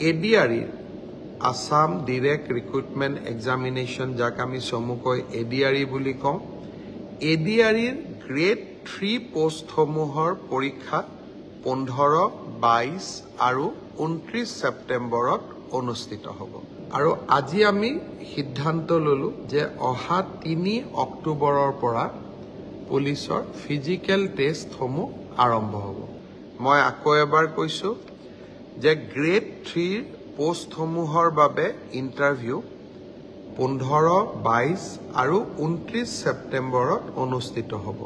এডিআৰিৰ Assam direct recruitment examination যাক আমি চমুকৈ এডিআৰি বুলি কওঁ এডিআৰিৰ গ্ৰেড 3 পোষ্টসমূহৰ পৰীক্ষা 15, 22 আৰু 29 ছেপ্টেম্বৰত অনুষ্ঠিত হ'ব আৰু আজি আমি সিদ্ধান্ত ললো যে অহা 3 অক্টোবৰৰ পৰা পুলিচৰ ফিজিক্যাল টেষ্টসমূহ আৰম্ভ হ'ব মই আকৌ এবাৰ কৈছো যে গ্ৰেড 3 পোষ্টসমূহৰ বাবে ইণ্টাৰভিউ 15, 22 আৰু 29 ছেপ্টেম্বৰত অনুষ্ঠিত হ'ব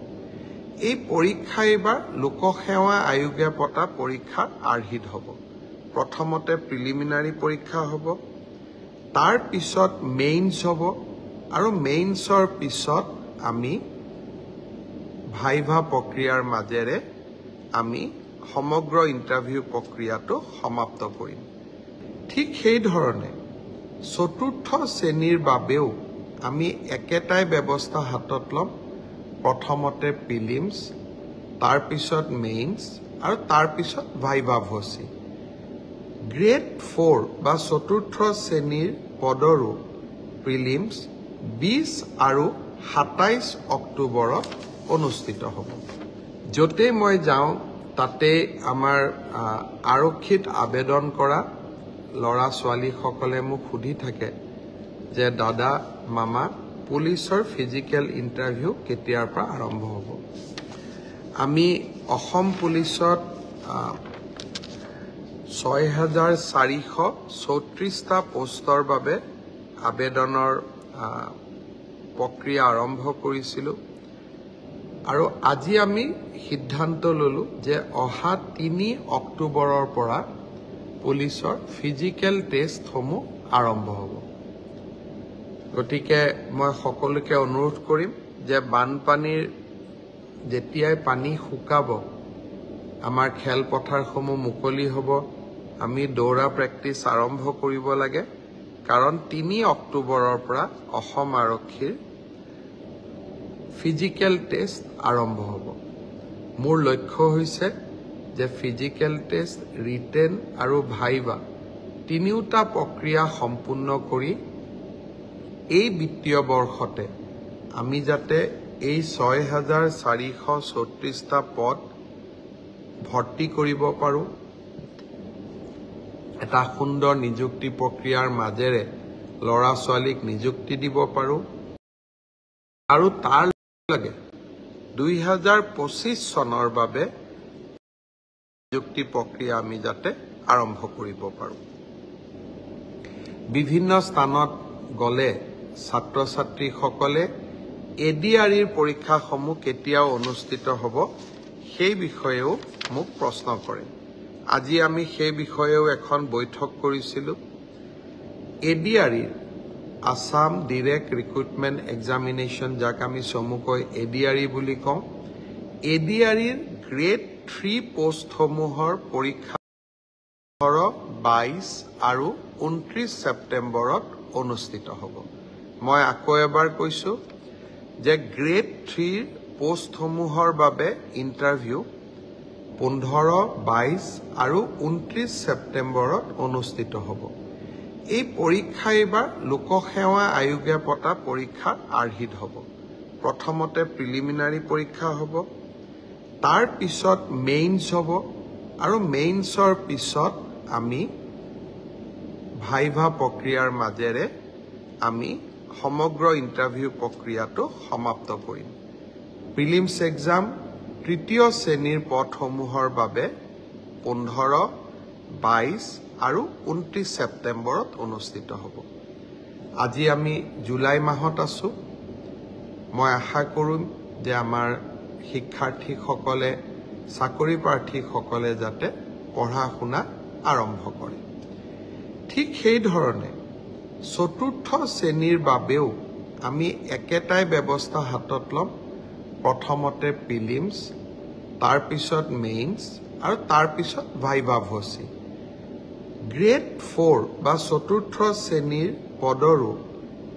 এই পৰীক্ষা এবাৰ লোকসেৱা আয়োগে পতা পৰীক্ষাৰ আৰ্হিত হ'ব প্ৰথমতে প্ৰিলিমিনাৰী পৰীক্ষা হ'ব তাৰ পিছত মেইনছ হ'ব আৰু মেইনছৰ পিছত আমি ভাইভা প্ৰক্ৰিয়াৰ মাজেৰে আমি সমগ্ৰ ইণ্টাৰভিউ প্ৰক্ৰিয়াটো সমাপ্ত কৰিম ঠিক সেই ধৰণে চতুৰ্থ শ্ৰেণীৰ বাবেও আমি একেটাই ব্যৱস্থা হাতত ল'ম প্ৰথমতে প্ৰিলিমছ তাৰ পিছত মেইনছ আৰু তাৰ পিছত ভাইভা ভচি গ্ৰেড 4 বা চতুৰ্থ শ্ৰেণীৰ পদৰো প্ৰিলিমছ 20 আৰু 27 অক্টোবৰত অনুষ্ঠিত হ'ব যতে মই যাওঁ তাতে আমাৰ আৰক্ষীত আবেদন কৰা লৰা ছোৱালী সকলে মোক সুধি থাকে যে দাদা মামা পুলিচৰ ফিজিক্যাল ইণ্টাৰভিউ কেতিয়াৰ পৰা আৰম্ভ হ'ব আমি অসম পুলিচত 6434টা পোষ্টৰ বাবে আবেদনৰ প্ৰক্ৰিয়া আৰম্ভ কৰিছিলো আৰু আজি আমি সিদ্ধান্ত ললো যে অহা 3 অক্টোবৰৰ পৰা পুলিচৰ ফিজিক্যাল টেষ্টসমূহ আৰম্ভ হ'ব গতিকে মই সকলোকে অনুৰোধ কৰিম যে বানপানীৰ যেতিয়াই পানী শুকাব আমাৰ খেলপথাৰসমূহ মুকলি হ'ব আমি দৌৰা প্ৰেক্টিছ আৰম্ভ কৰিব লাগে কাৰণ 3 অক্টোবৰৰ পৰা অসম আৰক্ষীৰ ফিজিক্যাল টেষ্ট আৰম্ভ হ'ব মোৰ লক্ষ্য হৈছে যে ফিজিক্যাল টেষ্ট ৰিটেন আৰু ভাইভা তিনিওটা প্ৰক্ৰিয়া সম্পূৰ্ণ কৰি এই বিত্তীয় বৰ্ষতে আমি যাতে এই 6434টা পদ ভৰ্তি কৰিব পাৰো এটা সুন্দৰ নিযুক্তি প্ৰক্ৰিয়াৰ মাজেৰে লৰা ছোৱালীক নিযুক্তি দিব পাৰো আৰু তাৰ লগে 2025 চনৰ বাবে নিযুক্তি প্ৰক্ৰিয়া আমি যাতে আৰম্ভ কৰিব পাৰো বিভিন্ন স্থানত গলে ছাত্ৰ ছাত্ৰী সকলে এডিআৰিৰ পৰীক্ষাসমূহ কেতিয়া অনুষ্ঠিত হ'ব সেই বিষয়েও মোক প্ৰশ্ন কৰে আজি আমি সেই বিষয়েও এখন বৈঠক কৰিছিলো এডিআৰিৰ আসাম ডিৰেক্ট ৰিক্ৰুটমেণ্ট এক্সামিনেশ্যন যাক আমি চমুকৈ এডিআৰি বুলি কওঁ এডিআৰিৰ গ্ৰেড 3 পোষ্টসমূহৰ পৰীক্ষা 15, 22 আৰু 29 ছেপ্টেম্বৰত অনুষ্ঠিত হ'ব মই আকৌ এবাৰ কৈছো যে গ্ৰেড 3 পোষ্টসমূহৰ বাবে ইণ্টাৰভিউ 15, 22 আৰু 29 ছেপ্টেম্বৰত অনুষ্ঠিত হ'ব এই পৰীক্ষা এবাৰ লোকসেৱা আয়োগে পতা পৰীক্ষাৰ আৰ্হিত হ'ব প্ৰথমতে প্ৰিলিমিনাৰী পৰীক্ষা হ'ব তাৰ পিছত মেইনছ হ'ব আৰু মেইনছৰ পিছত আমি ভাইভা প্ৰক্ৰিয়াৰ মাজেৰে আমি সমগ্ৰ ইণ্টাৰভিউ প্ৰক্ৰিয়াটো সমাপ্ত কৰিম প্ৰিলিমছ এক্সাম তৃতীয় শ্ৰেণীৰ পদসমূহৰ বাবে 15, 22 আৰু 29 ছেপ্টেম্বৰত অনুষ্ঠিত হ'ব আজি আমি জুলাই মাহত আছো মই আশা কৰিম যে আমাৰ শিক্ষাৰ্থীসকলে চাকৰি প্ৰাৰ্থীসকলে যাতে পঢ়া শুনা আৰম্ভ কৰে ঠিক সেই ধৰণে চতুৰ্থ শ্ৰেণীৰ বাবেও আমি একেটাই ব্যৱস্থা হাতত ল'ম প্ৰথমতে প্ৰিলিমছ তাৰ পিছত মেইনছ আৰু তাৰ পিছত ভাইভা ভচি গ্ৰেড 4 বা চতুৰ্থ শ্ৰেণীৰ পদৰো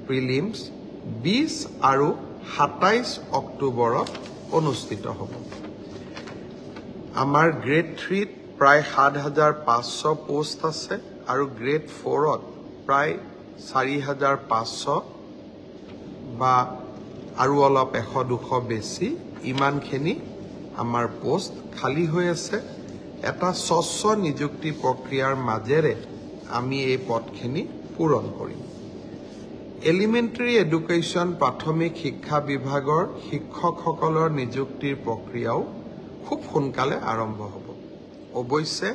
প্ৰিলিমছ 20 আৰু 27 অক্টোবৰত অনুষ্ঠিত হ'ব আমাৰ গ্ৰেড 3 প্ৰায় 7500 পোষ্ট আছে আৰু গ্ৰেড 4ত প্ৰায় 4,500 বা আৰু অলপ 100-200 বেছি ইমানখিনি আমাৰ পোষ্ট খালী হৈ আছে। এটা স্বচ্ছ নিযুক্তি প্ৰক্ৰিয়াৰ মাজেৰে আমি এই পদখিনি পূৰণ কৰিম। এলিমেণ্টাৰী এডুকেশ্যন প্ৰাথমিক শিক্ষা বিভাগৰ শিক্ষকসকলৰ নিযুক্তিৰ প্ৰক্ৰিয়াও খুব সোনকালে আৰম্ভ হ'ব। অৱশ্যে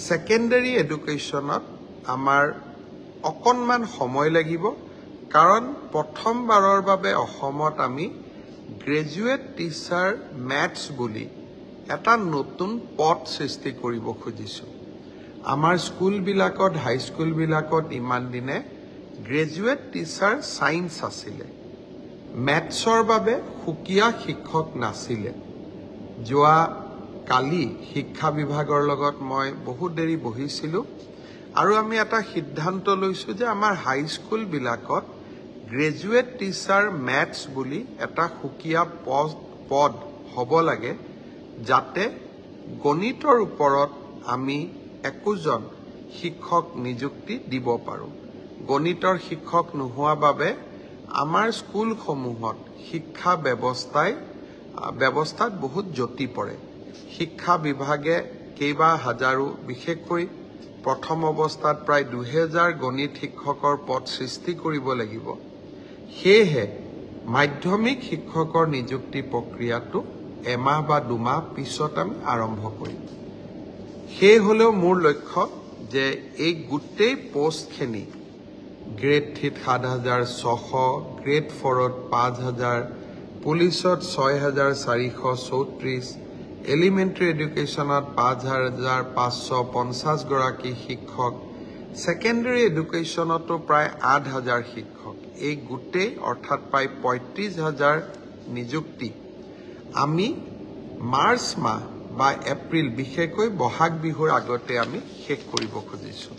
ছেকেণ্ডাৰী এডুকেশ্যনত আমাৰ অকণমান সময় লাগিব, কাৰণ প্ৰথমবাৰৰ বাবে অসমত আমি গ্ৰেজুৱেট টিচাৰ মেথছ বুলি এটা নতুন পদ সৃষ্টি কৰিব খুজিছোঁ। আমাৰ স্কুলবিলাকত, হাইস্কুলবিলাকত ইমান দিনে গ্ৰেজুৱেট টিচাৰ ছায়েন্স আছিলে, মেথছৰ বাবে সুকীয়া শিক্ষক নাছিলে। যোৱা কালি শিক্ষা বিভাগৰ লগত মই বহুত দেৰি বহিছিলোঁ আৰু আমি এটা সিদ্ধান্ত লৈছোঁ যে আমাৰ হাইস্কুলবিলাকত গ্ৰেজুৱেট টিচাৰ মেথছ বুলি এটা সুকীয়া পদ হ'ব লাগে, যাতে গণিতৰ ওপৰত আমি একোজন শিক্ষক নিযুক্তি দিব পাৰোঁ। গণিতৰ শিক্ষক নোহোৱা বাবে আমাৰ স্কুলসমূহত শিক্ষা ব্যৱস্থাত বহুত জটি পৰে। শিক্ষা বিভাগে কেইবা হাজাৰো, বিশেষকৈ প্ৰথম অৱস্থাত প্ৰায় 2000 গণিত শিক্ষকৰ পদ সৃষ্টি কৰিব লাগিব। সেয়েহে মাধ্যমিক শিক্ষকৰ নিযুক্তি প্ৰক্ৰিয়াটো এমাহ বা 2 মাহ পিছত আমি আৰম্ভ কৰিম। সেই হ'লেও মোৰ লক্ষ্য যে এই গোটেই পোষ্টখিনি গ্ৰেড 3ত 7,600, গ্ৰেড 4ত 5,000, পুলিচত 6,434, এলিমেণ্টাৰী এডুকেশ্যনত 5,550 গৰাকী শিক্ষক, ছেকেণ্ডাৰী এডুকেশ্যনতো প্ৰায় 8,000 শিক্ষক, এই গোটেই অৰ্থাৎ প্ৰায় 35,000 নিযুক্তি আমি মাৰ্চ মাহ বা এপ্ৰিল, বিশেষকৈ বহাগ বিহুৰ আগতে আমি শেষ কৰিব খুজিছোঁ।